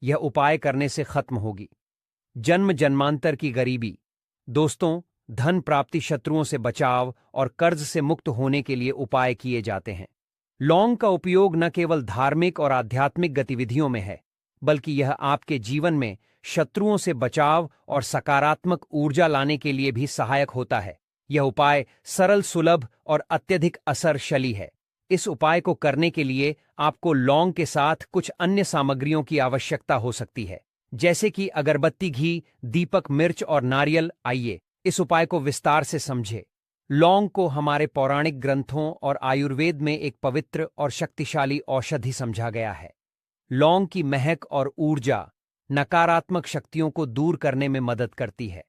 यह उपाय करने से खत्म होगी जन्म जन्मांतर की गरीबी। दोस्तों, धन प्राप्ति, शत्रुओं से बचाव और कर्ज से मुक्त होने के लिए उपाय किए जाते हैं। लौंग का उपयोग न केवल धार्मिक और आध्यात्मिक गतिविधियों में है, बल्कि यह आपके जीवन में शत्रुओं से बचाव और सकारात्मक ऊर्जा लाने के लिए भी सहायक होता है। यह उपाय सरल, सुलभ और अत्यधिक असरशली है। इस उपाय को करने के लिए आपको लौंग के साथ कुछ अन्य सामग्रियों की आवश्यकता हो सकती है, जैसे कि अगरबत्ती, घी, दीपक, मिर्च और नारियल। आइए इस उपाय को विस्तार से समझें। लौंग को हमारे पौराणिक ग्रंथों और आयुर्वेद में एक पवित्र और शक्तिशाली औषधि समझा गया है। लौंग की महक और ऊर्जा नकारात्मक शक्तियों को दूर करने में मदद करती है।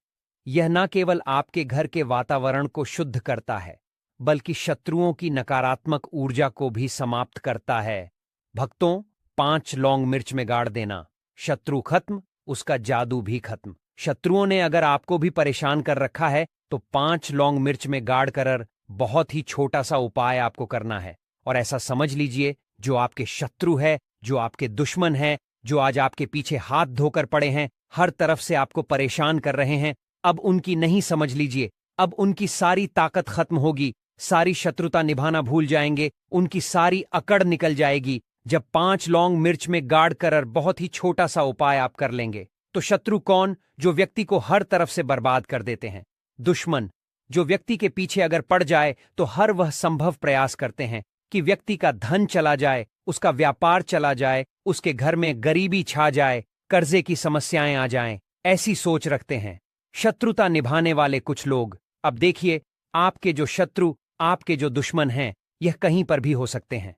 यह न केवल आपके घर के वातावरण को शुद्ध करता है, बल्कि शत्रुओं की नकारात्मक ऊर्जा को भी समाप्त करता है। भक्तों, 5 लौंग मिर्च में गाड़ देना, शत्रु खत्म, उसका जादू भी खत्म। शत्रुओं ने अगर आपको भी परेशान कर रखा है तो 5 लौंग मिर्च में गाड़ कर बहुत ही छोटा सा उपाय आपको करना है। और ऐसा समझ लीजिए, जो आपके शत्रु है, जो आपके दुश्मन है, जो आज आपके पीछे हाथ धोकर पड़े हैं, हर तरफ से आपको परेशान कर रहे हैं, अब उनकी नहीं समझ लीजिए, अब उनकी सारी ताकत खत्म होगी, सारी शत्रुता निभाना भूल जाएंगे, उनकी सारी अकड़ निकल जाएगी। जब 5 लौंग मिर्च में गाड़ कर बहुत ही छोटा सा उपाय आप कर लेंगे, तो शत्रु कौन? जो व्यक्ति को हर तरफ से बर्बाद कर देते हैं। दुश्मन, जो व्यक्ति के पीछे अगर पड़ जाए तो हर वह संभव प्रयास करते हैं कि व्यक्ति का धन चला जाए, उसका व्यापार चला जाए, उसके घर में गरीबी छा जाए, कर्जे की समस्याएं आ जाएं, ऐसी सोच रखते हैं शत्रुता निभाने वाले कुछ लोग। अब देखिए, आपके जो शत्रु, आपके जो दुश्मन हैं, यह कहीं पर भी हो सकते हैं।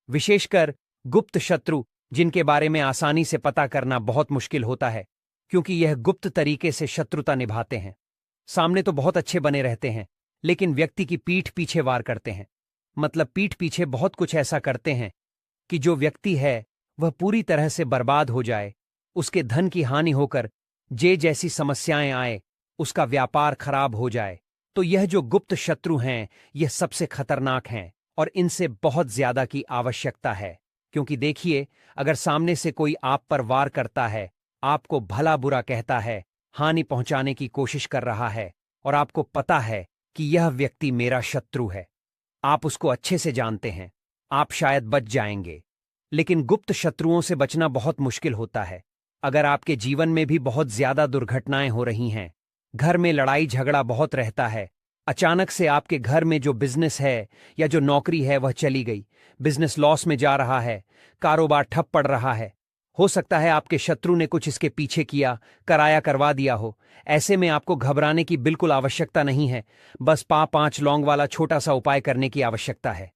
विशेषकर गुप्त शत्रु, जिनके बारे में आसानी से पता करना बहुत मुश्किल होता है, क्योंकि यह गुप्त तरीके से शत्रुता निभाते हैं। सामने तो बहुत अच्छे बने रहते हैं, लेकिन व्यक्ति की पीठ पीछे वार करते हैं। मतलब पीठ पीछे बहुत कुछ ऐसा करते हैं कि जो व्यक्ति है वह पूरी तरह से बर्बाद हो जाए, उसके धन की हानि होकर जैसी समस्याएं आए, उसका व्यापार खराब हो जाए। तो यह जो गुप्त शत्रु हैं, यह सबसे खतरनाक हैं और इनसे बहुत ज्यादा की आवश्यकता है। क्योंकि देखिए, अगर सामने से कोई आप पर वार करता है, आपको भला बुरा कहता है, हानि पहुंचाने की कोशिश कर रहा है, और आपको पता है कि यह व्यक्ति मेरा शत्रु है, आप उसको अच्छे से जानते हैं, आप शायद बच जाएंगे। लेकिन गुप्त शत्रुओं से बचना बहुत मुश्किल होता है। अगर आपके जीवन में भी बहुत ज्यादा दुर्घटनाएं हो रही हैं, घर में लड़ाई झगड़ा बहुत रहता है, अचानक से आपके घर में जो बिजनेस है या जो नौकरी है वह चली गई, बिजनेस लॉस में जा रहा है, कारोबार ठप पड़ रहा है, हो सकता है आपके शत्रु ने कुछ इसके पीछे किया, कराया करवा दिया हो। ऐसे में आपको घबराने की बिल्कुल आवश्यकता नहीं है, बस 5 लौंग वाला छोटा सा उपाय करने की आवश्यकता है।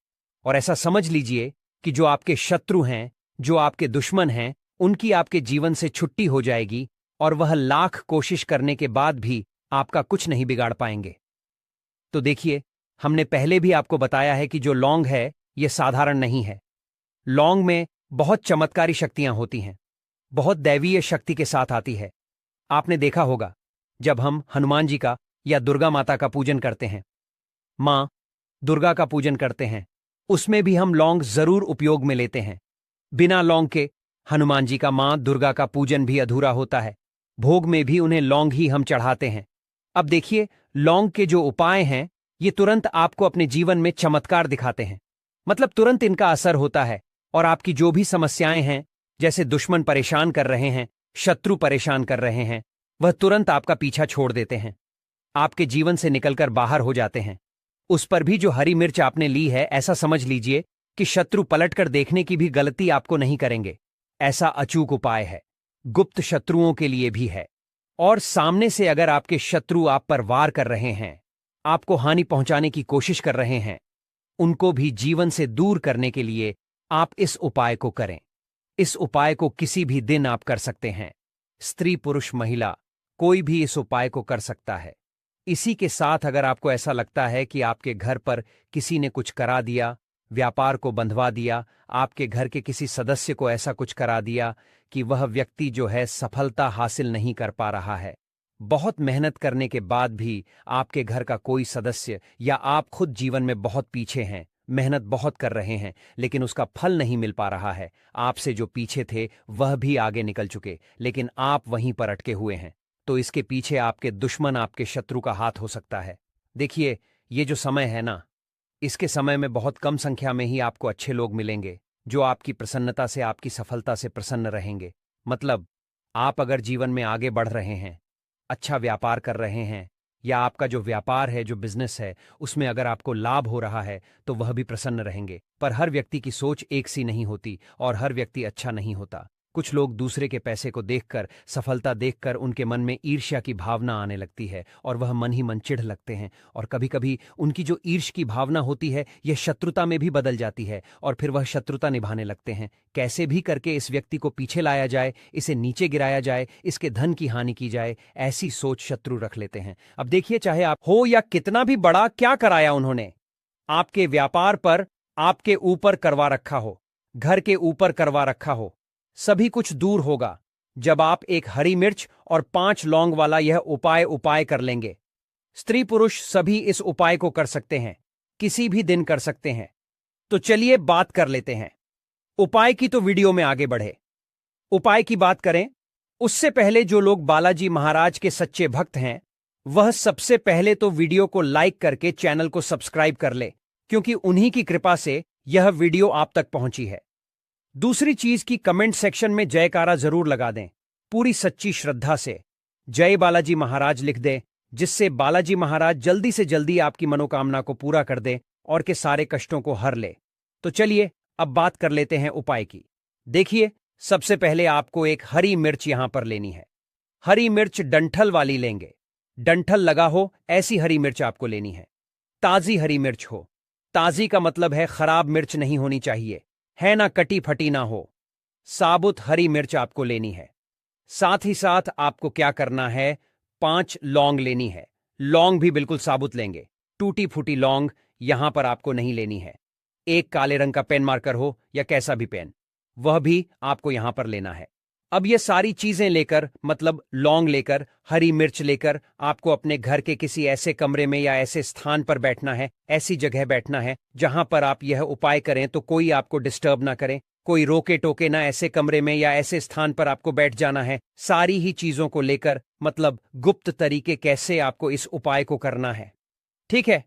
और ऐसा समझ लीजिए कि जो आपके शत्रु हैं, जो आपके दुश्मन हैं, उनकी आपके जीवन से छुट्टी हो जाएगी और वह लाख कोशिश करने के बाद भी आपका कुछ नहीं बिगाड़ पाएंगे। तो देखिए, हमने पहले भी आपको बताया है कि जो लौंग है यह साधारण नहीं है। लौंग में बहुत चमत्कारी शक्तियां होती हैं, बहुत दैवीय शक्ति के साथ आती है। आपने देखा होगा, जब हम हनुमान जी का या दुर्गा माता का पूजन करते हैं, मां दुर्गा का पूजन करते हैं, उसमें भी हम लौंग जरूर उपयोग में लेते हैं। बिना लौंग के हनुमान जी का, मां दुर्गा का पूजन भी अधूरा होता है। भोग में भी उन्हें लौंग ही हम चढ़ाते हैं। अब देखिए, लौंग के जो उपाय हैं, ये तुरंत आपको अपने जीवन में चमत्कार दिखाते हैं। मतलब तुरंत इनका असर होता है और आपकी जो भी समस्याएं हैं, जैसे दुश्मन परेशान कर रहे हैं, शत्रु परेशान कर रहे हैं, वह तुरंत आपका पीछा छोड़ देते हैं, आपके जीवन से निकलकर बाहर हो जाते हैं। उस पर भी जो हरी मिर्च आपने ली है, ऐसा समझ लीजिए कि शत्रु पलटकर देखने की भी गलती आपको नहीं करेंगे। ऐसा अचूक उपाय है, गुप्त शत्रुओं के लिए भी है। और सामने से अगर आपके शत्रु आप पर वार कर रहे हैं, आपको हानि पहुंचाने की कोशिश कर रहे हैं, उनको भी जीवन से दूर करने के लिए आप इस उपाय को करें। इस उपाय को किसी भी दिन आप कर सकते हैं। स्त्री, पुरुष, महिला, कोई भी इस उपाय को कर सकता है। इसी के साथ अगर आपको ऐसा लगता है कि आपके घर पर किसी ने कुछ करा दिया, व्यापार को बंधवा दिया, आपके घर के किसी सदस्य को ऐसा कुछ करा दिया कि वह व्यक्ति जो है सफलता हासिल नहीं कर पा रहा है, बहुत मेहनत करने के बाद भी आपके घर का कोई सदस्य या आप खुद जीवन में बहुत पीछे हैं, मेहनत बहुत कर रहे हैं, लेकिन उसका फल नहीं मिल पा रहा है। आपसे जो पीछे थे वह भी आगे निकल चुके, लेकिन आप वहीं पर अटके हुए हैं। तो इसके पीछे आपके दुश्मन, आपके शत्रु का हाथ हो सकता है। देखिए, ये जो समय है ना, इसके समय में बहुत कम संख्या में ही आपको अच्छे लोग मिलेंगे जो आपकी प्रसन्नता से, आपकी सफलता से प्रसन्न रहेंगे। मतलब, आप अगर जीवन में आगे बढ़ रहे हैं, अच्छा व्यापार कर रहे हैं, या आपका जो व्यापार है, जो बिजनेस है, उसमें अगर आपको लाभ हो रहा है, तो वह भी प्रसन्न रहेंगे। पर हर व्यक्ति की सोच एक सी नहीं होती और हर व्यक्ति अच्छा नहीं होता। कुछ लोग दूसरे के पैसे को देखकर, सफलता देखकर उनके मन में ईर्ष्या की भावना आने लगती है और वह मन ही मन चिढ़ लगते हैं। और कभी कभी उनकी जो ईर्ष्या की भावना होती है, यह शत्रुता में भी बदल जाती है और फिर वह शत्रुता निभाने लगते हैं। कैसे भी करके इस व्यक्ति को पीछे लाया जाए, इसे नीचे गिराया जाए, इसके धन की हानि की जाए, ऐसी सोच शत्रु रख लेते हैं। अब देखिए, चाहे आप हो या कितना भी बड़ा, क्या कराया उन्होंने आपके व्यापार पर, आपके ऊपर करवा रखा हो, घर के ऊपर करवा रखा हो, सभी कुछ दूर होगा जब आप एक हरी मिर्च और 5 लौंग वाला यह उपाय कर लेंगे। स्त्री पुरुष सभी इस उपाय को कर सकते हैं, किसी भी दिन कर सकते हैं। तो चलिए बात कर लेते हैं उपाय की। तो वीडियो में आगे बढ़े, उपाय की बात करें उससे पहले जो लोग बालाजी महाराज के सच्चे भक्त हैं, वह सबसे पहले तो वीडियो को लाइक करके चैनल को सब्सक्राइब कर ले, क्योंकि उन्हीं की कृपा से यह वीडियो आप तक पहुंची है। दूसरी चीज की कमेंट सेक्शन में जयकारा जरूर लगा दें, पूरी सच्ची श्रद्धा से जय बालाजी महाराज लिख दें, जिससे बालाजी महाराज जल्दी से जल्दी आपकी मनोकामना को पूरा कर दें और के सारे कष्टों को हर ले। तो चलिए अब बात कर लेते हैं उपाय की। देखिए, सबसे पहले आपको एक हरी मिर्च यहां पर लेनी है। हरी मिर्च डंठल वाली लेंगे, डंठल लगा हो ऐसी हरी मिर्च आपको लेनी है। ताजी हरी मिर्च हो, ताजी का मतलब है खराब मिर्च नहीं होनी चाहिए, है ना कटी फटी ना हो। साबुत हरी मिर्च आपको लेनी है। साथ ही साथ आपको क्या करना है, 5 लौंग लेनी है। लौंग भी बिल्कुल साबुत लेंगे, टूटी फूटी लौंग यहां पर आपको नहीं लेनी है। एक काले रंग का पेन मार्कर हो या कैसा भी पेन, वह भी आपको यहां पर लेना है। अब ये सारी चीजें लेकर, मतलब लौंग लेकर, हरी मिर्च लेकर, आपको अपने घर के किसी ऐसे कमरे में या ऐसे स्थान पर बैठना है, ऐसी जगह बैठना है जहां पर आप यह उपाय करें तो कोई आपको डिस्टर्ब ना करे, कोई रोके टोके ना। ऐसे कमरे में या ऐसे स्थान पर आपको बैठ जाना है, सारी ही चीजों को लेकर, मतलब गुप्त तरीके कैसे आपको इस उपाय को करना है। ठीक है,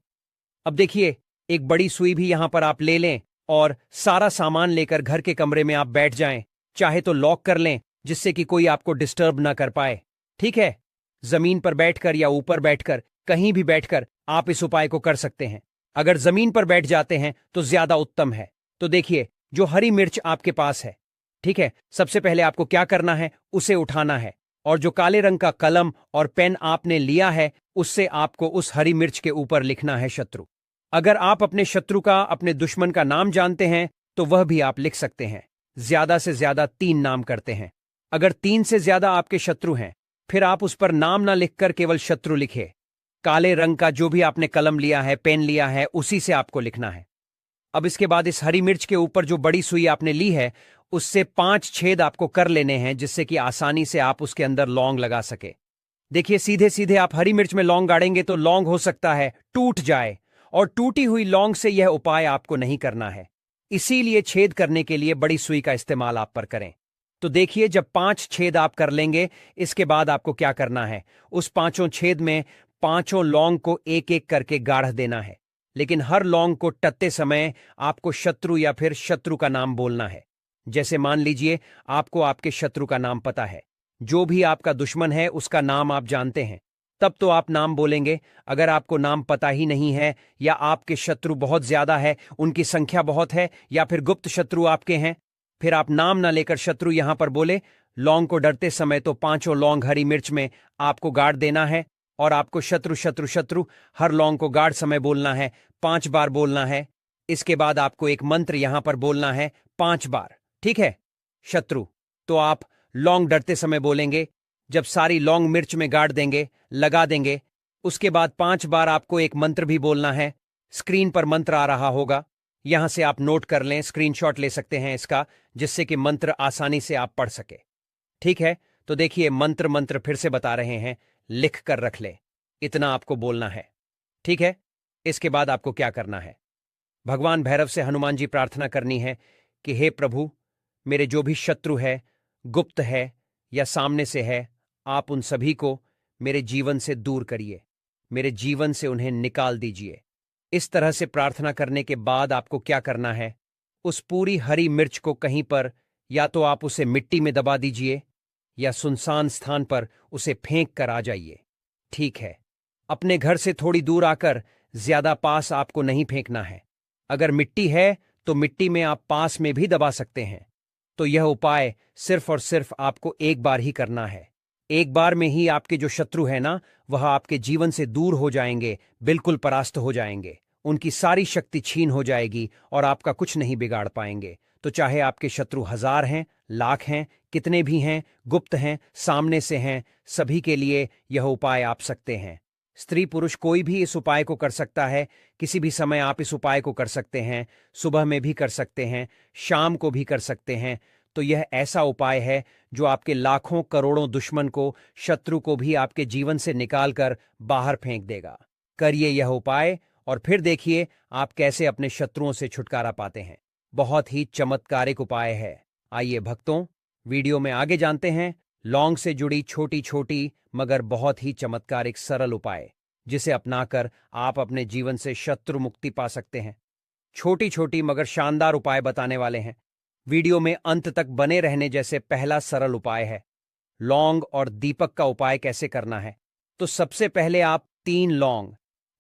अब देखिए, एक बड़ी सुई भी यहां पर आप ले लें और सारा सामान लेकर घर के कमरे में आप बैठ जाएं। चाहे तो लॉक कर लें, जिससे कि कोई आपको डिस्टर्ब ना कर पाए। ठीक है, जमीन पर बैठकर या ऊपर बैठकर, कहीं भी बैठकर आप इस उपाय को कर सकते हैं। अगर जमीन पर बैठ जाते हैं तो ज्यादा उत्तम है। तो देखिए, जो हरी मिर्च आपके पास है, ठीक है, सबसे पहले आपको क्या करना है, उसे उठाना है और जो काले रंग का कलम और पेन आपने लिया है, उससे आपको उस हरी मिर्च के ऊपर लिखना है शत्रु। अगर आप अपने शत्रु का, अपने दुश्मन का नाम जानते हैं तो वह भी आप लिख सकते हैं। ज्यादा से ज्यादा 3 नाम करते हैं। अगर 3 से ज्यादा आपके शत्रु हैं, फिर आप उस पर नाम ना लिखकर केवल शत्रु लिखे। काले रंग का जो भी आपने कलम लिया है, पेन लिया है, उसी से आपको लिखना है। अब इसके बाद इस हरी मिर्च के ऊपर जो बड़ी सुई आपने ली है, उससे 5 छेद आपको कर लेने हैं, जिससे कि आसानी से आप उसके अंदर लौंग लगा सके। देखिए, सीधे सीधे आप हरी मिर्च में लौंग गाड़ेंगे तो लौंग हो सकता है टूट जाए, और टूटी हुई लौंग से यह उपाय आपको नहीं करना है। इसीलिए छेद करने के लिए बड़ी सुई का इस्तेमाल आप पर करें। तो देखिए, जब 5 छेद आप कर लेंगे, इसके बाद आपको क्या करना है, उस 5 छेद में 5 लौंग को एक एक करके गाढ़ देना है। लेकिन हर लौंग को टत्ते समय आपको शत्रु या फिर शत्रु का नाम बोलना है। जैसे मान लीजिए, आपको आपके शत्रु का नाम पता है, जो भी आपका दुश्मन है उसका नाम आप जानते हैं, तब तो आप नाम बोलेंगे। अगर आपको नाम पता ही नहीं है, या आपके शत्रु बहुत ज्यादा है, उनकी संख्या बहुत है, या फिर गुप्त शत्रु आपके हैं, फिर आप नाम ना लेकर शत्रु यहां पर बोले। लौंग को डरते समय तो 5 लौंग हरी मिर्च में आपको गाड़ देना है और आपको शत्रु शत्रु शत्रु हर लौंग को गाड़ समय बोलना है, 5 बार बोलना है। इसके बाद आपको एक मंत्र यहां पर बोलना है 5 बार। ठीक है, शत्रु तो आप लौंग डरते समय बोलेंगे। जब सारी लौंग मिर्च में गाड़ देंगे, लगा देंगे, उसके बाद 5 बार आपको एक मंत्र भी बोलना है। स्क्रीन पर मंत्र आ रहा होगा, यहां से आप नोट कर लें, स्क्रीनशॉट ले सकते हैं इसका, जिससे कि मंत्र आसानी से आप पढ़ सके। ठीक है, तो देखिए, मंत्र फिर से बता रहे हैं, लिख कर रख ले, इतना आपको बोलना है। ठीक है, इसके बाद आपको क्या करना है, भगवान भैरव से हनुमान जी प्रार्थना करनी है कि हे प्रभु, मेरे जो भी शत्रु है, गुप्त है या सामने से है, आप उन सभी को मेरे जीवन से दूर करिए, मेरे जीवन से उन्हें निकाल दीजिए। इस तरह से प्रार्थना करने के बाद आपको क्या करना है, उस पूरी हरी मिर्च को कहीं पर या तो आप उसे मिट्टी में दबा दीजिए या सुनसान स्थान पर उसे फेंक कर आ जाइए। ठीक है, अपने घर से थोड़ी दूर आकर, ज्यादा पास आपको नहीं फेंकना है। अगर मिट्टी है तो मिट्टी में आप पास में भी दबा सकते हैं। तो यह उपाय सिर्फ और सिर्फ आपको एक बार ही करना है। एक बार में ही आपके जो शत्रु है ना, वह आपके जीवन से दूर हो जाएंगे, बिल्कुल परास्त हो जाएंगे। उनकी सारी शक्ति छीन हो जाएगी और आपका कुछ नहीं बिगाड़ पाएंगे। तो चाहे आपके शत्रु 1000 हैं, लाख हैं, कितने भी हैं, गुप्त हैं, सामने से हैं, सभी के लिए यह उपाय आप सकते हैं। स्त्री पुरुष कोई भी इस उपाय को कर सकता है। किसी भी समय आप इस उपाय को कर सकते हैं। सुबह में भी कर सकते हैं, शाम को भी कर सकते हैं। तो यह ऐसा उपाय है जो आपके लाखों करोड़ों दुश्मन को, शत्रु को भी आपके जीवन से निकालकर बाहर फेंक देगा। करिए यह उपाय और फिर देखिए आप कैसे अपने शत्रुओं से छुटकारा पाते हैं। बहुत ही चमत्कारिक उपाय है। आइए भक्तों, वीडियो में आगे जानते हैं लौंग से जुड़ी छोटी छोटी मगर बहुत ही चमत्कारिक सरल उपाय, जिसे अपनाकर आप अपने जीवन से शत्रु मुक्ति पा सकते हैं। छोटी छोटी मगर शानदार उपाय बताने वाले हैं। वीडियो में अंत तक बने रहने जैसे पहला सरल उपाय है, लौंग और दीपक का उपाय कैसे करना है। तो सबसे पहले आप 3 लौंग,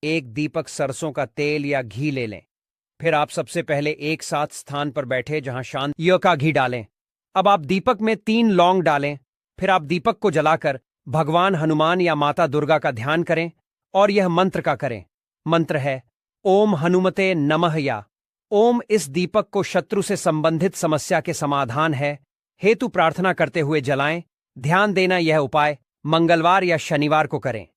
1 दीपक सरसों का तेल या घी ले लें। फिर आप सबसे पहले एक साथ स्थान पर बैठे जहां शांत का घी डालें। अब आप दीपक में 3 लौंग डालें। फिर आप दीपक को जलाकर भगवान हनुमान या माता दुर्गा का ध्यान करें और यह मंत्र का करें। मंत्र है ओम हनुमते नमः या ओम। इस दीपक को शत्रु से संबंधित समस्या के समाधान है हेतु प्रार्थना करते हुए जलाएं। ध्यान देना, यह उपाय मंगलवार या शनिवार को करें।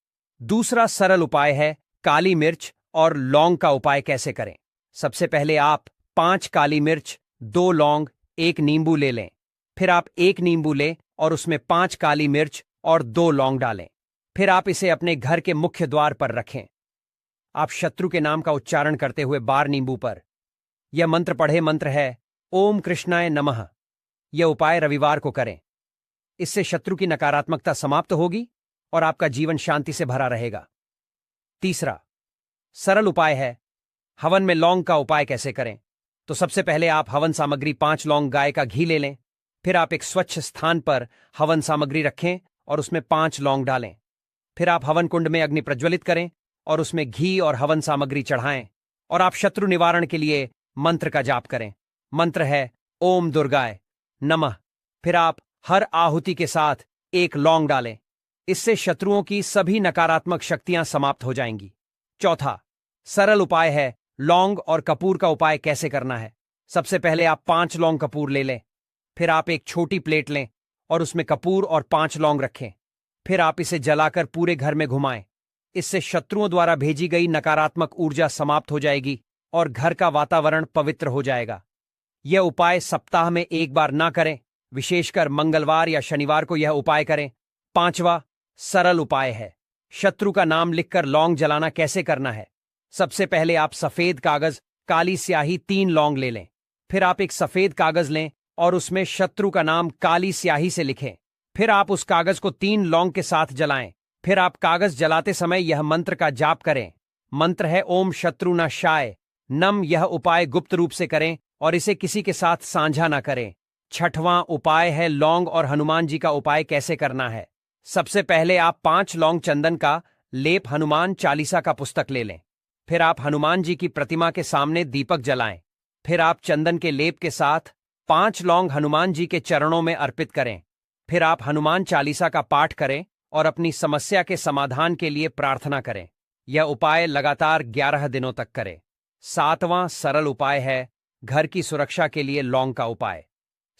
दूसरा सरल उपाय है काली मिर्च और लौंग का उपाय कैसे करें। सबसे पहले आप 5 काली मिर्च, 2 लौंग, 1 नींबू ले लें। फिर आप 1 नींबू लें और उसमें 5 काली मिर्च और 2 लौंग डालें। फिर आप इसे अपने घर के मुख्य द्वार पर रखें। आप शत्रु के नाम का उच्चारण करते हुए बार नींबू पर यह मंत्र पढ़े। मंत्र है ओम कृष्णाय नमः। यह उपाय रविवार को करें। इससे शत्रु की नकारात्मकता समाप्त होगी और आपका जीवन शांति से भरा रहेगा। तीसरा सरल उपाय है हवन में लौंग का उपाय कैसे करें। तो सबसे पहले आप हवन सामग्री 5 लौंग गाय का घी ले लें। फिर आप एक स्वच्छ स्थान पर हवन सामग्री रखें और उसमें 5 लौंग डालें। फिर आप हवन कुंड में अग्नि प्रज्वलित करें और उसमें घी और हवन सामग्री चढ़ाएं और आप शत्रु निवारण के लिए मंत्र का जाप करें। मंत्र है ओम दुर्गाय नमः। फिर आप हर आहुति के साथ 1 लौंग डालें। इससे शत्रुओं की सभी नकारात्मक शक्तियां समाप्त हो जाएंगी। चौथा सरल उपाय है लौंग और कपूर का उपाय कैसे करना है। सबसे पहले आप 5 लौंग कपूर ले लें। फिर आप एक छोटी प्लेट लें और उसमें कपूर और 5 लौंग रखें। फिर आप इसे जलाकर पूरे घर में घुमाएं। इससे शत्रुओं द्वारा भेजी गई नकारात्मक ऊर्जा समाप्त हो जाएगी और घर का वातावरण पवित्र हो जाएगा। यह उपाय सप्ताह में 1 बार ना करें, विशेषकर मंगलवार या शनिवार को यह उपाय करें। 5वां सरल उपाय है शत्रु का नाम लिखकर लौंग जलाना कैसे करना है। सबसे पहले आप सफेद कागज, काली स्याही, 3 लौंग ले लें। फिर आप एक सफेद कागज लें और उसमें शत्रु का नाम काली स्याही से लिखें। फिर आप उस कागज को 3 लौंग के साथ जलाएं। फिर आप कागज जलाते समय यह मंत्र का जाप करें। मंत्र है ओम शत्रुनाशाय नम। यह उपाय गुप्त रूप से करें और इसे किसी के साथ साझा ना करें। 6वां उपाय है लौंग और हनुमान जी का उपाय कैसे करना है। सबसे पहले आप 5 लौंग चंदन का लेप हनुमान चालीसा का पुस्तक ले लें। फिर आप हनुमान जी की प्रतिमा के सामने दीपक जलाएं। फिर आप चंदन के लेप के साथ 5 लौंग हनुमान जी के चरणों में अर्पित करें। फिर आप हनुमान चालीसा का पाठ करें और अपनी समस्या के समाधान के लिए प्रार्थना करें। यह उपाय लगातार 11 दिनों तक करें। 7वां सरल उपाय है घर की सुरक्षा के लिए लौंग का उपाय।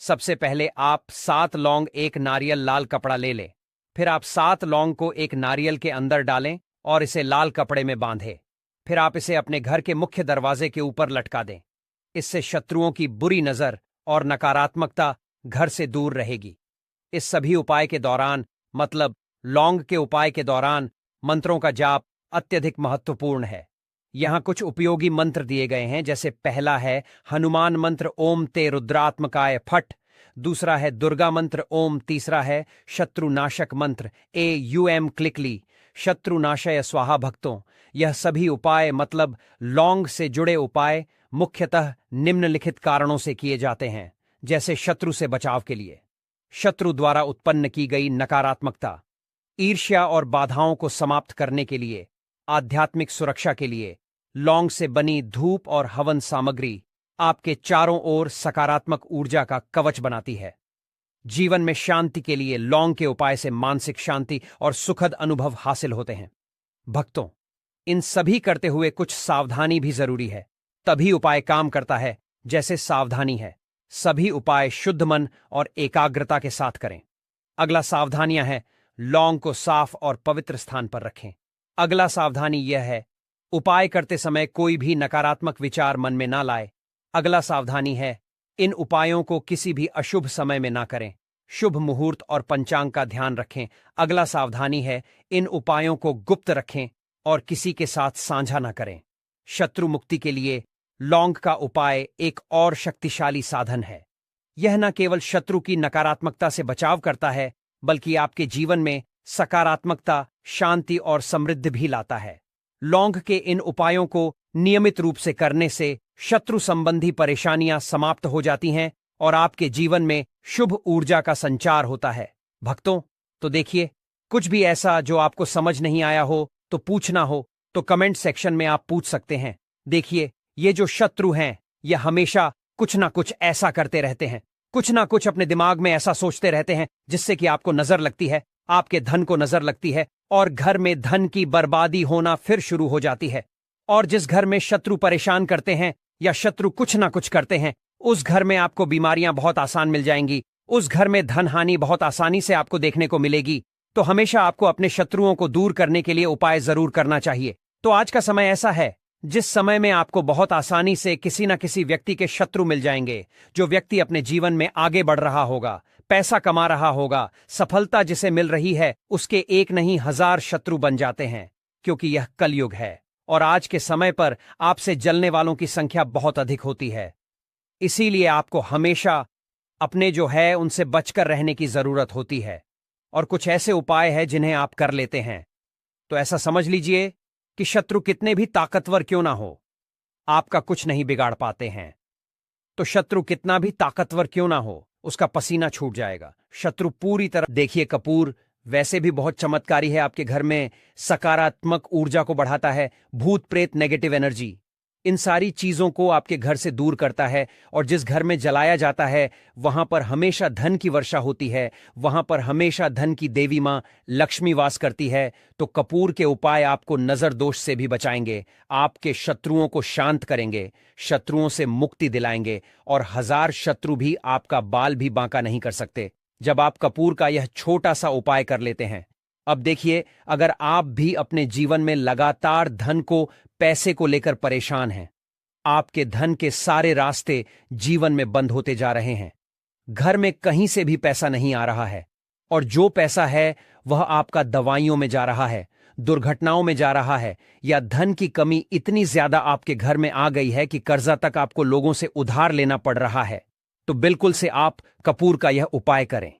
सबसे पहले आप 7 लौंग, 1 नारियल, लाल कपड़ा ले लें। फिर आप 7 लौंग को एक नारियल के अंदर डालें और इसे लाल कपड़े में बांधें। फिर आप इसे अपने घर के मुख्य दरवाजे के ऊपर लटका दें। इससे शत्रुओं की बुरी नजर और नकारात्मकता घर से दूर रहेगी। इस सभी उपाय के दौरान, मतलब लौंग के उपाय के दौरान, मंत्रों का जाप अत्यधिक महत्वपूर्ण है। यहाँ कुछ उपयोगी मंत्र दिए गए हैं, जैसे पहला है हनुमान मंत्र ओम ते रुद्रात्मकाय फट, दूसरा है दुर्गा मंत्र ओम, तीसरा है शत्रुनाशक मंत्र AUM क्लिकली, शत्रुनाशय स्वाहा। भक्तों, यह सभी उपाय मतलब लौंग से जुड़े उपाय मुख्यतः निम्नलिखित कारणों से किए जाते हैं, जैसे शत्रु से बचाव के लिए, शत्रु द्वारा उत्पन्न की गई नकारात्मकता, ईर्ष्या और बाधाओं को समाप्त करने के लिए, आध्यात्मिक सुरक्षा के लिए। लौंग से बनी धूप और हवन सामग्री आपके चारों ओर सकारात्मक ऊर्जा का कवच बनाती है। जीवन में शांति के लिए लौंग के उपाय से मानसिक शांति और सुखद अनुभव हासिल होते हैं। भक्तों, इन सभी करते हुए कुछ सावधानी भी जरूरी है, तभी उपाय काम करता है। जैसे सावधानी है, सभी उपाय शुद्ध मन और एकाग्रता के साथ करें। अगला सावधानियां हैं, लौंग को साफ और पवित्र स्थान पर रखें। अगला सावधानी यह है, उपाय करते समय कोई भी नकारात्मक विचार मन में ना लाए। अगला सावधानी है, इन उपायों को किसी भी अशुभ समय में ना करें। शुभ मुहूर्त और पंचांग का ध्यान रखें। अगला सावधानी है, इन उपायों को गुप्त रखें और किसी के साथ साझा ना करें। शत्रु मुक्ति के लिए लौंग का उपाय एक और शक्तिशाली साधन है। यह न केवल शत्रु की नकारात्मकता से बचाव करता है, बल्कि आपके जीवन में सकारात्मकता, शांति और समृद्धि भी लाता है। लौंग के इन उपायों को नियमित रूप से करने से शत्रु संबंधी परेशानियां समाप्त हो जाती हैं और आपके जीवन में शुभ ऊर्जा का संचार होता है। भक्तों, तो देखिए, कुछ भी ऐसा जो आपको समझ नहीं आया हो, तो पूछना हो तो कमेंट सेक्शन में आप पूछ सकते हैं। देखिए, ये जो शत्रु हैं, ये हमेशा कुछ ना कुछ ऐसा करते रहते हैं, कुछ ना कुछ अपने दिमाग में ऐसा सोचते रहते हैं जिससे कि आपको नजर लगती है, आपके धन को नजर लगती है और घर में धन की बर्बादी होना फिर शुरू हो जाती है। और जिस घर में शत्रु परेशान करते हैं या शत्रु कुछ ना कुछ करते हैं, उस घर में आपको बीमारियां बहुत आसान मिल जाएंगी, उस घर में धन हानि बहुत आसानी से आपको देखने को मिलेगी। तो हमेशा आपको अपने शत्रुओं को दूर करने के लिए उपाय जरूर करना चाहिए। तो आज का समय ऐसा है जिस समय में आपको बहुत आसानी से किसी न किसी व्यक्ति के शत्रु मिल जाएंगे। जो व्यक्ति अपने जीवन में आगे बढ़ रहा होगा, पैसा कमा रहा होगा, सफलता जिसे मिल रही है, उसके एक नहीं 1000 शत्रु बन जाते हैं, क्योंकि यह कलयुग है और आज के समय पर आपसे जलने वालों की संख्या बहुत अधिक होती है। इसीलिए आपको हमेशा अपने जो है उनसे बचकर रहने की जरूरत होती है। और कुछ ऐसे उपाय हैं जिन्हें आप कर लेते हैं, तो ऐसा समझ लीजिए कि शत्रु कितने भी ताकतवर क्यों ना हो, आपका कुछ नहीं बिगाड़ पाते हैं। तो शत्रु कितना भी ताकतवर क्यों ना हो, उसका पसीना छूट जाएगा। शत्रु पूरी तरह, देखिए, कपूर वैसे भी बहुत चमत्कारी है, आपके घर में सकारात्मक ऊर्जा को बढ़ाता है, भूत प्रेत नेगेटिव एनर्जी, इन सारी चीजों को आपके घर से दूर करता है। और जिस घर में जलाया जाता है वहां पर हमेशा धन की वर्षा होती है, वहां पर हमेशा धन की देवी मां लक्ष्मी वास करती है। तो कपूर के उपाय आपको नजर दोष से भी बचाएंगे, आपके शत्रुओं को शांत करेंगे, शत्रुओं से मुक्ति दिलाएंगे और 1000 शत्रु भी आपका बाल भी बांका नहीं कर सकते जब आप कपूर का यह छोटा सा उपाय कर लेते हैं। अब देखिए, अगर आप भी अपने जीवन में लगातार धन को, पैसे को लेकर परेशान हैं, आपके धन के सारे रास्ते जीवन में बंद होते जा रहे हैं, घर में कहीं से भी पैसा नहीं आ रहा है और जो पैसा है वह आपका दवाइयों में जा रहा है, दुर्घटनाओं में जा रहा है, या धन की कमी इतनी ज्यादा आपके घर में आ गई है कि कर्जा तक आपको लोगों से उधार लेना पड़ रहा है, तो बिल्कुल से आप कपूर का यह उपाय करें,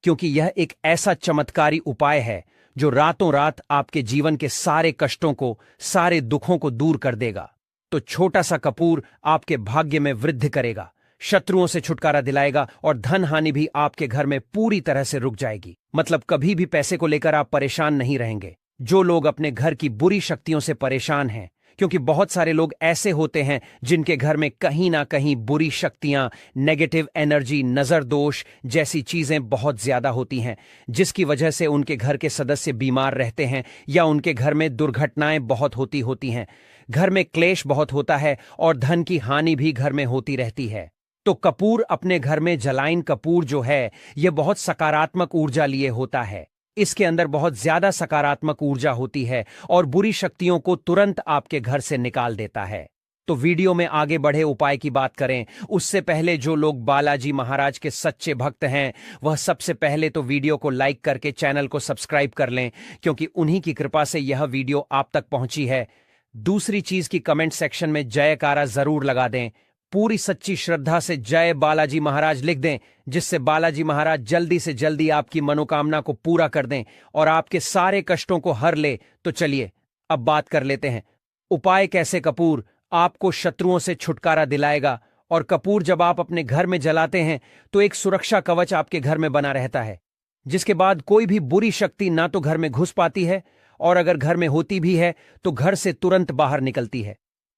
क्योंकि यह एक ऐसा चमत्कारी उपाय है जो रातों रात आपके जीवन के सारे कष्टों को, सारे दुखों को दूर कर देगा। तो छोटा सा कपूर आपके भाग्य में वृद्धि करेगा, शत्रुओं से छुटकारा दिलाएगा और धन हानि भी आपके घर में पूरी तरह से रुक जाएगी। मतलब कभी भी पैसे को लेकर आप परेशान नहीं रहेंगे। जो लोग अपने घर की बुरी शक्तियों से परेशान हैं, क्योंकि बहुत सारे लोग ऐसे होते हैं जिनके घर में कहीं ना कहीं बुरी शक्तियां, नेगेटिव एनर्जी, नजर दोष जैसी चीजें बहुत ज्यादा होती हैं, जिसकी वजह से उनके घर के सदस्य बीमार रहते हैं या उनके घर में दुर्घटनाएं बहुत होती हैं, घर में क्लेश बहुत होता है और धन की हानि भी घर में होती रहती है। तो कपूर अपने घर में जलाइन कपूर जो है, यह बहुत सकारात्मक ऊर्जा लिए होता है। इसके अंदर बहुत ज्यादा सकारात्मक ऊर्जा होती है और बुरी शक्तियों को तुरंत आपके घर से निकाल देता है। तो वीडियो में आगे बढ़े उपाय की बात करें उससे पहले जो लोग बालाजी महाराज के सच्चे भक्त हैं, वह सबसे पहले तो वीडियो को लाइक करके चैनल को सब्सक्राइब कर लें, क्योंकि उन्हीं की कृपा से यह वीडियो आप तक पहुंची है। दूसरी चीज की कमेंट सेक्शन में जयकारा जरूर लगा दें। पूरी सच्ची श्रद्धा से जय बालाजी महाराज लिख दें, जिससे बालाजी महाराज जल्दी से जल्दी आपकी मनोकामना को पूरा कर दें और आपके सारे कष्टों को हर ले। तो चलिए अब बात कर लेते हैं उपाय कैसे कपूर आपको शत्रुओं से छुटकारा दिलाएगा। और कपूर जब आप अपने घर में जलाते हैं तो एक सुरक्षा कवच आपके घर में बना रहता है, जिसके बाद कोई भी बुरी शक्ति ना तो घर में घुस पाती है और अगर घर में होती भी है तो घर से तुरंत बाहर निकलती है।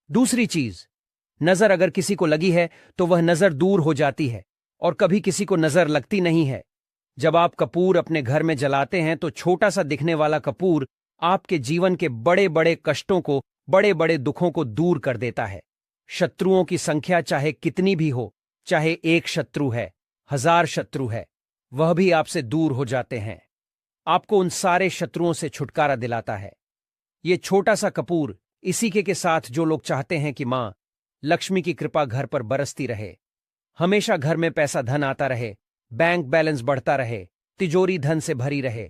दूसरी चीज, नजर अगर किसी को लगी है तो वह नजर दूर हो जाती है और कभी किसी को नजर लगती नहीं है। जब आप कपूर अपने घर में जलाते हैं तो छोटा सा दिखने वाला कपूर आपके जीवन के बड़े बड़े कष्टों को, बड़े बड़े दुखों को दूर कर देता है। शत्रुओं की संख्या चाहे कितनी भी हो, चाहे एक शत्रु है, 1000 शत्रु है, वह भी आपसे दूर हो जाते हैं। आपको उन सारे शत्रुओं से छुटकारा दिलाता है ये छोटा सा कपूर। इसी के साथ जो लोग चाहते हैं कि मां लक्ष्मी की कृपा घर पर बरसती रहे, हमेशा घर में पैसा धन आता रहे, बैंक बैलेंस बढ़ता रहे, तिजोरी धन से भरी रहे,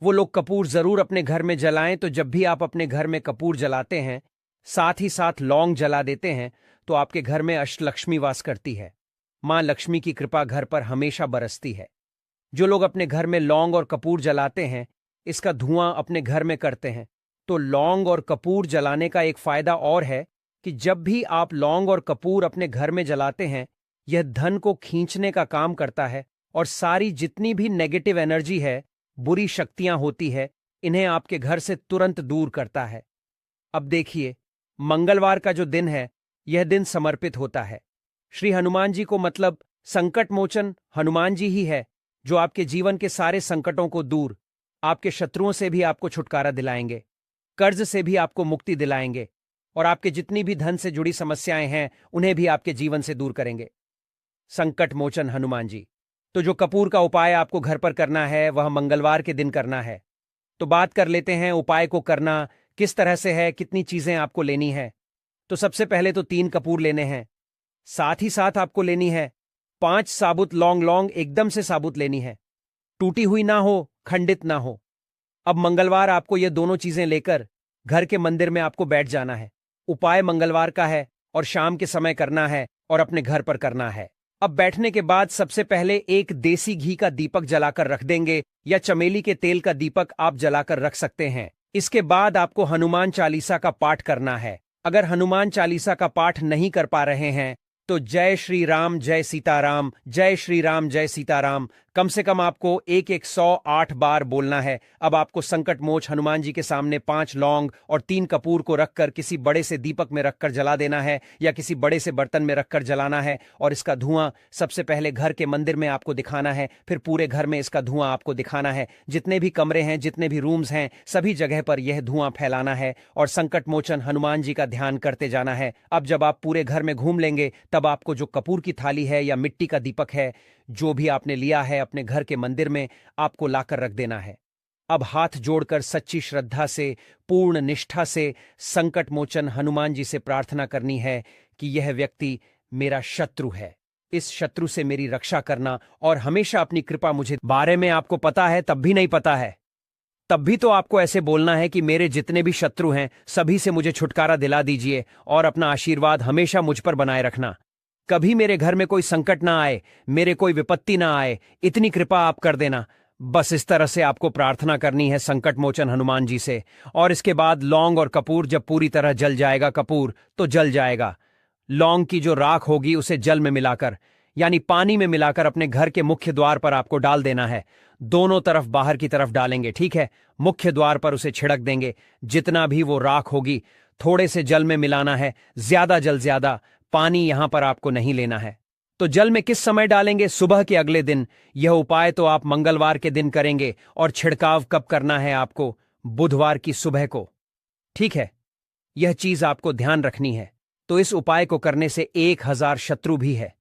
वो लोग कपूर जरूर अपने घर में जलाएं। तो जब भी आप अपने घर में कपूर जलाते हैं, साथ ही साथ लौंग जला देते हैं, तो आपके घर में अष्टलक्ष्मी वास करती है। मां लक्ष्मी की कृपा घर पर हमेशा बरसती है। जो लोग अपने घर में लौंग और कपूर जलाते हैं, इसका धुआं अपने घर में करते हैं, तो लौंग और कपूर जलाने का एक फायदा और है कि जब भी आप लौंग और कपूर अपने घर में जलाते हैं, यह धन को खींचने का काम करता है और सारी जितनी भी नेगेटिव एनर्जी है, बुरी शक्तियां होती है, इन्हें आपके घर से तुरंत दूर करता है। अब देखिए, मंगलवार का जो दिन है, यह दिन समर्पित होता है श्री हनुमान जी को, मतलब संकट मोचन हनुमान जी ही है जो आपके जीवन के सारे संकटों को दूर, आपके शत्रुओं से भी आपको छुटकारा दिलाएंगे, कर्ज से भी आपको मुक्ति दिलाएंगे और आपके जितनी भी धन से जुड़ी समस्याएं हैं उन्हें भी आपके जीवन से दूर करेंगे। संकट मोचन हनुमान जी। तो जो कपूर का उपाय आपको घर पर करना है वह मंगलवार के दिन करना है। तो बात कर लेते हैं उपाय को करना किस तरह से है, कितनी चीजें आपको लेनी है। तो सबसे पहले तो 3 कपूर लेने हैं, साथ ही साथ आपको लेनी है 5 साबुत लौंग। लौंग एकदम से साबुत लेनी है, टूटी हुई ना हो, खंडित ना हो। अब मंगलवार आपको ये दोनों चीजें लेकर घर के मंदिर में आपको बैठ जाना है। उपाय मंगलवार का है और शाम के समय करना है और अपने घर पर करना है। अब बैठने के बाद सबसे पहले एक देसी घी का दीपक जलाकर रख देंगे या चमेली के तेल का दीपक आप जलाकर रख सकते हैं। इसके बाद आपको हनुमान चालीसा का पाठ करना है। अगर हनुमान चालीसा का पाठ नहीं कर पा रहे हैं तो जय श्री राम जय सीताराम, जय श्री राम जय सीताराम कम से कम आपको 108 बार बोलना है। अब आपको संकट मोच हनुमान जी के सामने 5 लौंग और 3 कपूर को रखकर किसी बड़े से दीपक में रखकर जला देना है या किसी बड़े से बर्तन में रखकर जलाना है और इसका धुआं सबसे पहले घर के मंदिर में आपको दिखाना है, फिर पूरे घर में इसका धुआं आपको दिखाना है। जितने भी कमरे हैं, जितने भी रूम्स हैं, सभी जगह पर यह धुआं फैलाना है और संकट मोचन हनुमान जी का ध्यान करते जाना है। अब जब आप पूरे घर में घूम लेंगे तब आपको जो कपूर की थाली है या मिट्टी का दीपक है, जो भी आपने लिया है, अपने घर के मंदिर में आपको लाकर रख देना है। अब हाथ जोड़कर सच्ची श्रद्धा से, पूर्ण निष्ठा से संकट मोचन हनुमान जी से प्रार्थना करनी है कि यह व्यक्ति मेरा शत्रु है, इस शत्रु से मेरी रक्षा करना और हमेशा अपनी कृपा मुझे बारे में आपको पता है तब भी नहीं पता है, तब भी तो आपको ऐसे बोलना है कि मेरे जितने भी शत्रु हैं सभी से मुझे छुटकारा दिला दीजिए और अपना आशीर्वाद हमेशा मुझ पर बनाए रखना। कभी मेरे घर में कोई संकट ना आए, मेरे कोई विपत्ति ना आए, इतनी कृपा आप कर देना। बस इस तरह से आपको प्रार्थना करनी है संकट मोचन हनुमान जी से। और इसके बाद लौंग और कपूर जब पूरी तरह जल जाएगा, कपूर तो जल जाएगा, लौंग की जो राख होगी उसे जल में मिलाकर यानी पानी में मिलाकर अपने घर के मुख्य द्वार पर आपको डाल देना है। दोनों तरफ बाहर की तरफ डालेंगे, ठीक है। मुख्य द्वार पर उसे छिड़क देंगे। जितना भी वो राख होगी थोड़े से जल में मिलाना है, ज्यादा जल, ज्यादा पानी यहां पर आपको नहीं लेना है। तो जल में किस समय डालेंगे? सुबह के अगले दिन। यह उपाय तो आप मंगलवार के दिन करेंगे और छिड़काव कब करना है आपको? बुधवार की सुबह को, ठीक है। यह चीज आपको ध्यान रखनी है। तो इस उपाय को करने से 1000 शत्रु भी है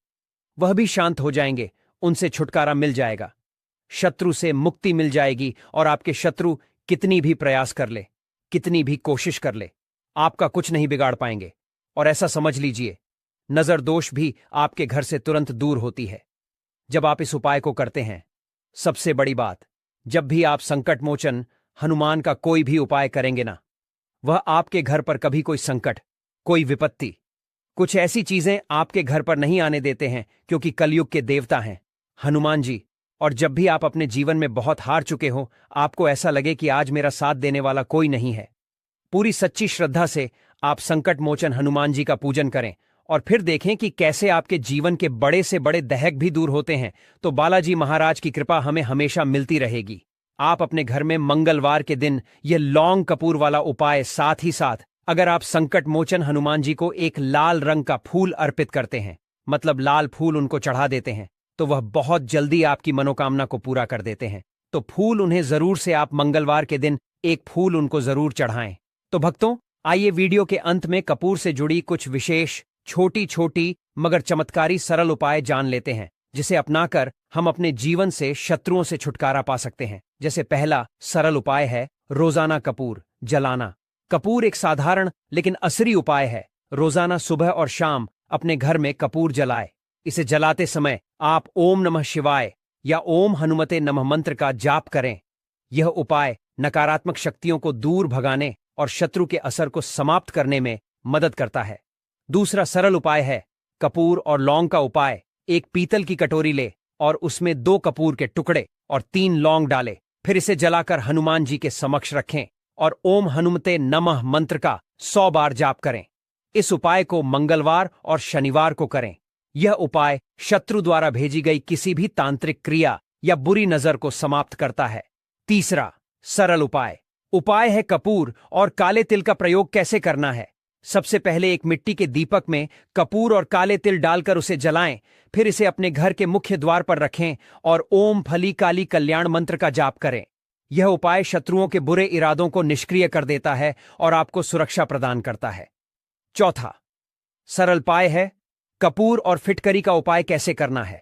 वह भी शांत हो जाएंगे, उनसे छुटकारा मिल जाएगा, शत्रु से मुक्ति मिल जाएगी। और आपके शत्रु कितनी भी प्रयास कर ले, कितनी भी कोशिश कर ले, आपका कुछ नहीं बिगाड़ पाएंगे। और ऐसा समझ लीजिए, नजर दोष भी आपके घर से तुरंत दूर होती है जब आप इस उपाय को करते हैं। सबसे बड़ी बात, जब भी आप संकट मोचन हनुमान का कोई भी उपाय करेंगे ना, वह आपके घर पर कभी कोई संकट, कोई विपत्ति, कुछ ऐसी चीजें आपके घर पर नहीं आने देते हैं, क्योंकि कलयुग के देवता हैं हनुमान जी। और जब भी आप अपने जीवन में बहुत हार चुके हो, आपको ऐसा लगे कि आज मेरा साथ देने वाला कोई नहीं है, पूरी सच्ची श्रद्धा से आप संकट मोचन हनुमान जी का पूजन करें और फिर देखें कि कैसे आपके जीवन के बड़े से बड़े दहक भी दूर होते हैं। तो बालाजी महाराज की कृपा हमें हमेशा मिलती रहेगी। आप अपने घर में मंगलवार के दिन यह लौंग कपूर वाला उपाय, साथ ही साथ अगर आप संकट मोचन हनुमान जी को एक लाल रंग का फूल अर्पित करते हैं, मतलब लाल फूल उनको चढ़ा देते हैं, तो वह बहुत जल्दी आपकी मनोकामना को पूरा कर देते हैं। तो फूल उन्हें जरूर से आप मंगलवार के दिन एक फूल उनको जरूर चढ़ाएं। तो भक्तों, आइए वीडियो के अंत में कपूर से जुड़ी कुछ विशेष छोटी छोटी मगर चमत्कारी सरल उपाय जान लेते हैं, जिसे अपनाकर हम अपने जीवन से शत्रुओं से छुटकारा पा सकते हैं। जैसे पहला सरल उपाय है रोजाना कपूर जलाना। कपूर एक साधारण लेकिन असली उपाय है। रोजाना सुबह और शाम अपने घर में कपूर जलाए। इसे जलाते समय आप ओम नमः शिवाय या ओम हनुमते नमः मंत्र का जाप करें। यह उपाय नकारात्मक शक्तियों को दूर भगाने और शत्रु के असर को समाप्त करने में मदद करता है। दूसरा सरल उपाय है कपूर और लौंग का उपाय। एक पीतल की कटोरी ले और उसमें 2 कपूर के टुकड़े और 3 लौंग डाले। फिर इसे जलाकर हनुमान जी के समक्ष रखें और ओम हनुमते नमः मंत्र का 100 बार जाप करें। इस उपाय को मंगलवार और शनिवार को करें। यह उपाय शत्रु द्वारा भेजी गई किसी भी तांत्रिक क्रिया या बुरी नजर को समाप्त करता है। तीसरा सरल उपाय है कपूर और काले तिल का प्रयोग कैसे करना है। सबसे पहले एक मिट्टी के दीपक में कपूर और काले तिल डालकर उसे जलाएं। फिर इसे अपने घर के मुख्य द्वार पर रखें और ओम फली काली कल्याण मंत्र का जाप करें। यह उपाय शत्रुओं के बुरे इरादों को निष्क्रिय कर देता है और आपको सुरक्षा प्रदान करता है। चौथा सरल उपाय है कपूर और फिटकरी का उपाय कैसे करना है।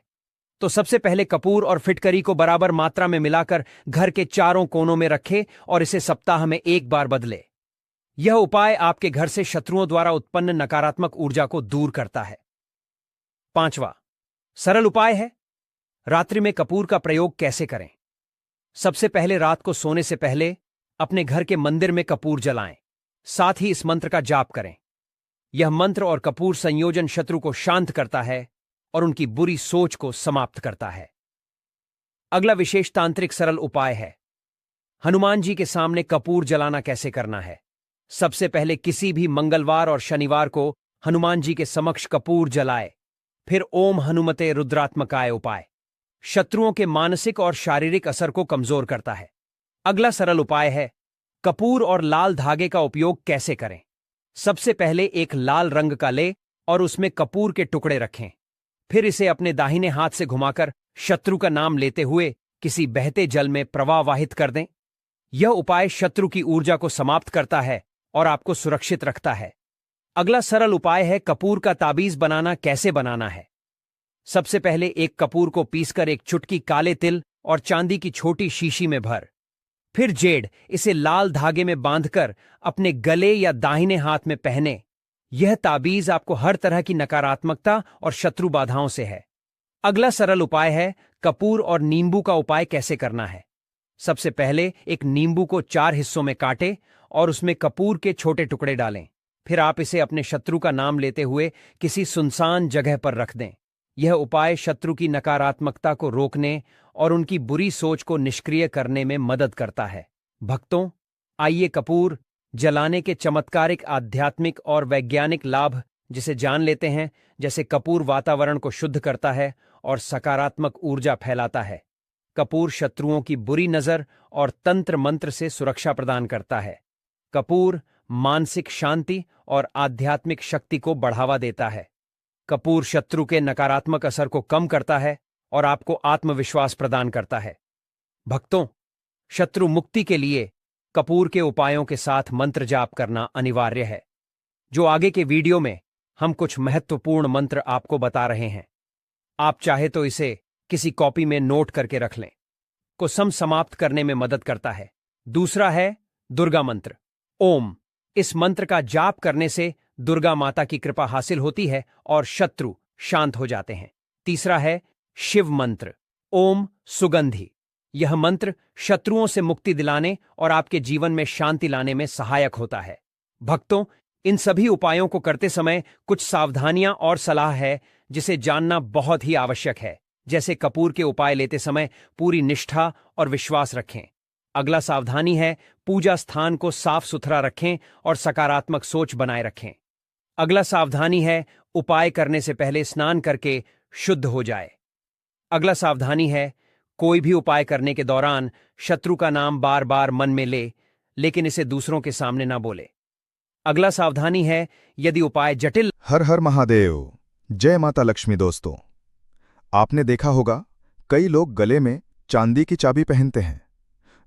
तो सबसे पहले कपूर और फिटकरी को बराबर मात्रा में मिलाकर घर के चारों कोनों में रखें और इसे सप्ताह में 1 बार बदले। यह उपाय आपके घर से शत्रुओं द्वारा उत्पन्न नकारात्मक ऊर्जा को दूर करता है। पांचवा सरल उपाय है रात्रि में कपूर का प्रयोग कैसे करें। सबसे पहले रात को सोने से पहले अपने घर के मंदिर में कपूर जलाएं। साथ ही इस मंत्र का जाप करें। यह मंत्र और कपूर संयोजन शत्रु को शांत करता है और उनकी बुरी सोच को समाप्त करता है। अगला विशेष तांत्रिक सरल उपाय है हनुमान जी के सामने कपूर जलाना कैसे करना है। सबसे पहले किसी भी मंगलवार और शनिवार को हनुमान जी के समक्ष कपूर जलाए। फिर ओम हनुमते रुद्रात्मकाय उपाय शत्रुओं के मानसिक और शारीरिक असर को कमजोर करता है। अगला सरल उपाय है कपूर और लाल धागे का उपयोग कैसे करें। सबसे पहले एक लाल रंग का ले और उसमें कपूर के टुकड़े रखें। फिर इसे अपने दाहिने हाथ से घुमाकर शत्रु का नाम लेते हुए किसी बहते जल में प्रवाहित कर दें। यह उपाय शत्रु की ऊर्जा को समाप्त करता है और आपको सुरक्षित रखता है। अगला सरल उपाय है कपूर का ताबीज बनाना कैसे बनाना है। सबसे पहले एक कपूर को पीसकर एक चुटकी काले तिल और चांदी की छोटी शीशी में भर। फिर जेड इसे लाल धागे में बांधकर अपने गले या दाहिने हाथ में पहने। यह ताबीज आपको हर तरह की नकारात्मकता और शत्रु बाधाओं से है। अगला सरल उपाय है कपूर और नींबू का उपाय कैसे करना है। सबसे पहले एक नींबू को 4 हिस्सों में काटें और उसमें कपूर के छोटे टुकड़े डालें। फिर आप इसे अपने शत्रु का नाम लेते हुए किसी सुनसान जगह पर रख दें। यह उपाय शत्रु की नकारात्मकता को रोकने और उनकी बुरी सोच को निष्क्रिय करने में मदद करता है। भक्तों, आइए कपूर जलाने के चमत्कारिक आध्यात्मिक और वैज्ञानिक लाभ जिसे जान लेते हैं। जैसे कपूर वातावरण को शुद्ध करता है और सकारात्मक ऊर्जा फैलाता है। कपूर शत्रुओं की बुरी नजर और तंत्र मंत्र से सुरक्षा प्रदान करता है। कपूर मानसिक शांति और आध्यात्मिक शक्ति को बढ़ावा देता है। कपूर शत्रु के नकारात्मक असर को कम करता है और आपको आत्मविश्वास प्रदान करता है। भक्तों, शत्रु मुक्ति के लिए कपूर के उपायों के साथ मंत्र जाप करना अनिवार्य है। जो आगे के वीडियो में हम कुछ महत्वपूर्ण मंत्र आपको बता रहे हैं, आप चाहे तो इसे किसी कॉपी में नोट करके रख लें। को समाप्त करने में मदद करता है। दूसरा है दुर्गा मंत्र ओम। इस मंत्र का जाप करने से दुर्गा माता की कृपा हासिल होती है और शत्रु शांत हो जाते हैं। तीसरा है शिव मंत्र ओम सुगंधि। यह मंत्र शत्रुओं से मुक्ति दिलाने और आपके जीवन में शांति लाने में सहायक होता है। भक्तों, इन सभी उपायों को करते समय कुछ सावधानियां और सलाह है जिसे जानना बहुत ही आवश्यक है। जैसे कपूर के उपाय लेते समय पूरी निष्ठा और विश्वास रखें। अगला सावधानी है, पूजा स्थान को साफ सुथरा रखें और सकारात्मक सोच बनाए रखें। अगला सावधानी है, उपाय करने से पहले स्नान करके शुद्ध हो जाए। अगला सावधानी है, कोई भी उपाय करने के दौरान शत्रु का नाम बार बार मन में ले, लेकिन इसे दूसरों के सामने ना बोले। अगला सावधानी है, यदि उपाय जटिल। हर हर महादेव, जय माता लक्ष्मी। दोस्तों, आपने देखा होगा कई लोग गले में चांदी की चाबी पहनते हैं।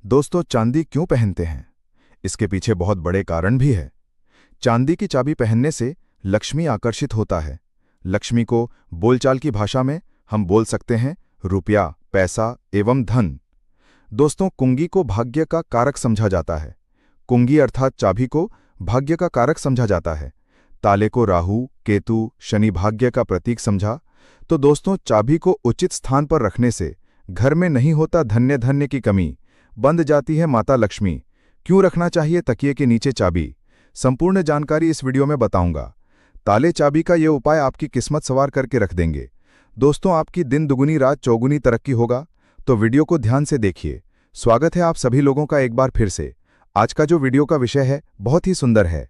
दोस्तों, चांदी क्यों पहनते हैं? इसके पीछे बहुत बड़े कारण भी है। चांदी की चाबी पहनने से लक्ष्मी आकर्षित होता है। लक्ष्मी को बोलचाल की भाषा में हम बोल सकते हैं रुपया, पैसा एवं धन। दोस्तों, कुंगी को भाग्य का कारक समझा जाता है। कुंगी अर्थात चाबी को भाग्य का कारक समझा जाता है। ताले को राहु, केतु, शनि भाग्य का प्रतीक समझा। तो दोस्तों, चाबी को उचित स्थान पर रखने से घर में नहीं होता धन्य की कमी, बंद जाती है माता लक्ष्मी। क्यों रखना चाहिए तकिए के नीचे चाबी? संपूर्ण जानकारी इस वीडियो में बताऊंगा। ताले चाबी का ये उपाय आपकी किस्मत सवार करके रख देंगे। दोस्तों, आपकी दिन दुगुनी रात चौगुनी तरक्की होगा, तो वीडियो को ध्यान से देखिए। स्वागत है आप सभी लोगों का एक बार फिर से। आज का जो वीडियो का विषय है बहुत ही सुंदर है।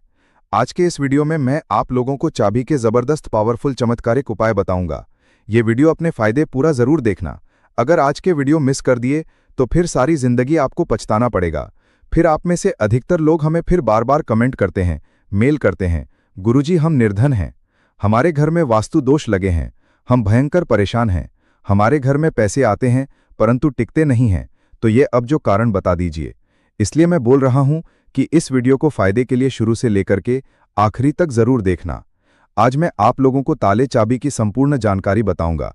आज के इस वीडियो में मैं आप लोगों को चाबी के जबरदस्त पावरफुल चमत्कारिक उपाय बताऊंगा। ये वीडियो अपने फायदे पूरा जरूर देखना। अगर आज के वीडियो मिस कर दिए तो फिर सारी जिंदगी आपको पछताना पड़ेगा। फिर आप में से अधिकतर लोग हमें फिर बार बार कमेंट करते हैं, मेल करते हैं, गुरुजी हम निर्धन हैं, हमारे घर में वास्तु दोष लगे हैं, हम भयंकर परेशान हैं, हमारे घर में पैसे आते हैं परंतु टिकते नहीं हैं। तो ये अब जो कारण बता दीजिए। इसलिए मैं बोल रहा हूं कि इस वीडियो को फायदे के लिए शुरू से लेकर के आखिरी तक जरूर देखना। आज मैं आप लोगों को ताले चाबी की संपूर्ण जानकारी बताऊंगा।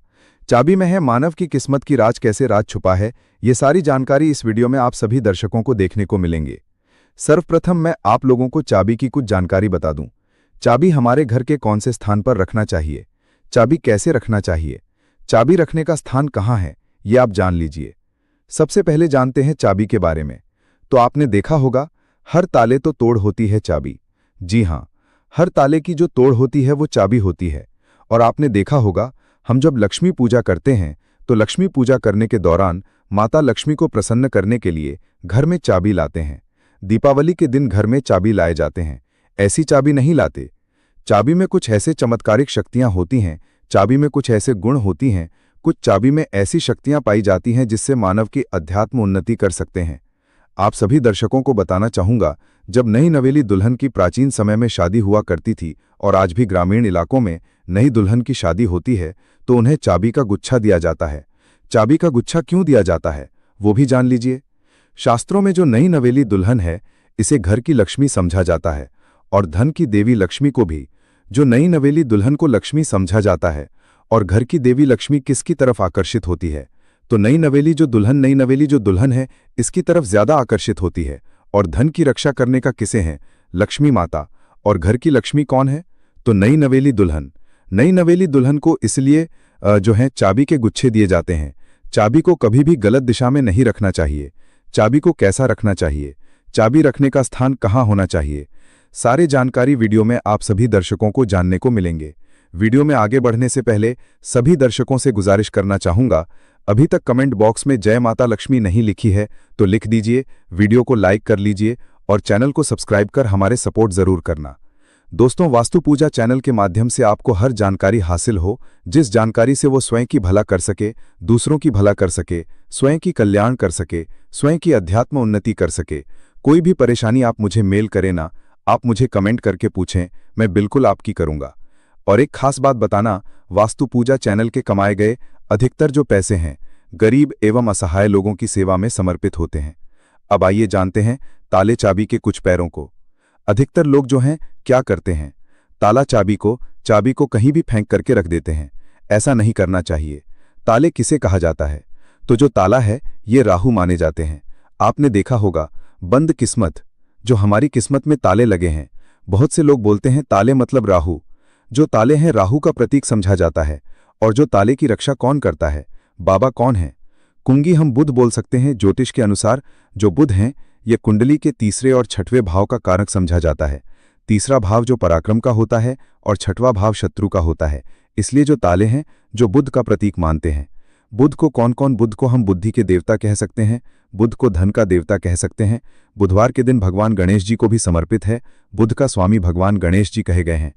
चाबी में है मानव की किस्मत की राज, कैसे राज छुपा है, ये सारी जानकारी इस वीडियो में आप सभी दर्शकों को देखने को मिलेंगे। सर्वप्रथम मैं आप लोगों को चाबी की कुछ जानकारी बता दूं। चाबी हमारे घर के कौन से स्थान पर रखना चाहिए, चाबी कैसे रखना चाहिए, चाबी रखने का स्थान कहाँ है, ये आप जान लीजिए। सबसे पहले जानते हैं चाबी के बारे में। तो आपने देखा होगा हर ताले तो तोड़ होती है चाबी। जी हाँ, हर ताले की जो तोड़ होती है वो चाबी होती है। और आपने देखा होगा हम जब लक्ष्मी पूजा करते हैं तो लक्ष्मी पूजा करने के दौरान माता लक्ष्मी को प्रसन्न करने के लिए घर में चाबी लाते हैं। दीपावली के दिन घर में चाबी लाए जाते हैं, ऐसी चाबी नहीं लाते। चाबी में कुछ ऐसे चमत्कारिक शक्तियां होती हैं, चाबी में कुछ ऐसे गुण होती हैं, कुछ चाबी में ऐसी शक्तियां पाई जाती हैं जिससे मानव की अध्यात्म उन्नति कर सकते हैं। आप सभी दर्शकों को बताना चाहूंगा, जब नई नवेली दुल्हन की प्राचीन समय में शादी हुआ करती थी और आज भी ग्रामीण इलाकों में नई दुल्हन की शादी होती है तो उन्हें चाबी का गुच्छा दिया जाता है। चाबी का गुच्छा क्यों दिया जाता है वो भी जान लीजिए। शास्त्रों में जो नई नवेली दुल्हन है इसे घर की लक्ष्मी समझा जाता है और धन की देवी लक्ष्मी को भी। जो नई नवेली दुल्हन को लक्ष्मी समझा जाता है और घर की देवी लक्ष्मी किसकी तरफ आकर्षित होती है, तो नई नवेली जो दुल्हन है इसकी तरफ ज्यादा आकर्षित होती है। और धन की रक्षा करने का किसे है? लक्ष्मी माता। और घर की लक्ष्मी कौन है? तो नई नवेली दुल्हन। नई नवेली दुल्हन को इसलिए जो है चाबी के गुच्छे दिए जाते हैं। चाबी को कभी भी गलत दिशा में नहीं रखना चाहिए। चाबी को कैसा रखना चाहिए, चाबी रखने का स्थान कहाँ होना चाहिए, सारे जानकारी वीडियो में आप सभी दर्शकों को जानने को मिलेंगे। वीडियो में आगे बढ़ने से पहले सभी दर्शकों से गुजारिश करना चाहूंगा, अभी तक कमेंट बॉक्स में जय माता लक्ष्मी नहीं लिखी है तो लिख दीजिए, वीडियो को लाइक कर लीजिए और चैनल को सब्सक्राइब कर हमारे सपोर्ट जरूर करना। दोस्तों, वास्तु पूजा चैनल के माध्यम से आपको हर जानकारी हासिल हो, जिस जानकारी से वो स्वयं की भला कर सके, दूसरों की भला कर सके, स्वयं की कल्याण कर सके, स्वयं की अध्यात्म उन्नति कर सके। कोई भी परेशानी आप मुझे मेल करें ना, आप मुझे कमेंट करके पूछें, मैं बिल्कुल आपकी करूंगा। और एक खास बात बताना, वास्तु पूजा चैनल के कमाए गए अधिकतर जो पैसे हैं गरीब एवं असहाय लोगों की सेवा में समर्पित होते हैं। अब आइए जानते हैं ताले चाबी के कुछ पैरों को। अधिकतर लोग जो हैं क्या करते हैं, ताला चाबी को कहीं भी फेंक करके रख देते हैं। ऐसा नहीं करना चाहिए। ताले किसे कहा जाता है? तो जो ताला है ये राहु माने जाते हैं। आपने देखा होगा बंद किस्मत, जो हमारी किस्मत में ताले लगे हैं। बहुत से लोग बोलते हैं ताले मतलब राहु। जो ताले हैं राहु का प्रतीक समझा जाता है। और जो ताले की रक्षा कौन करता है, बाबा कौन है? कुंगी हम बुध बोल सकते हैं। ज्योतिष के अनुसार जो बुध हैं ये कुंडली के तीसरे और छठवें भाव का कारक समझा जाता है। तीसरा भाव जो पराक्रम का होता है और छठवां भाव शत्रु का होता है। इसलिए जो ताले हैं जो बुध का प्रतीक मानते हैं। बुध को कौन कौन? बुध को हम बुद्धि के देवता कह सकते हैं, बुध को धन का देवता कह सकते हैं। बुधवार के दिन भगवान गणेश जी को भी समर्पित है, बुध का स्वामी भगवान गणेश जी कहे गए हैं।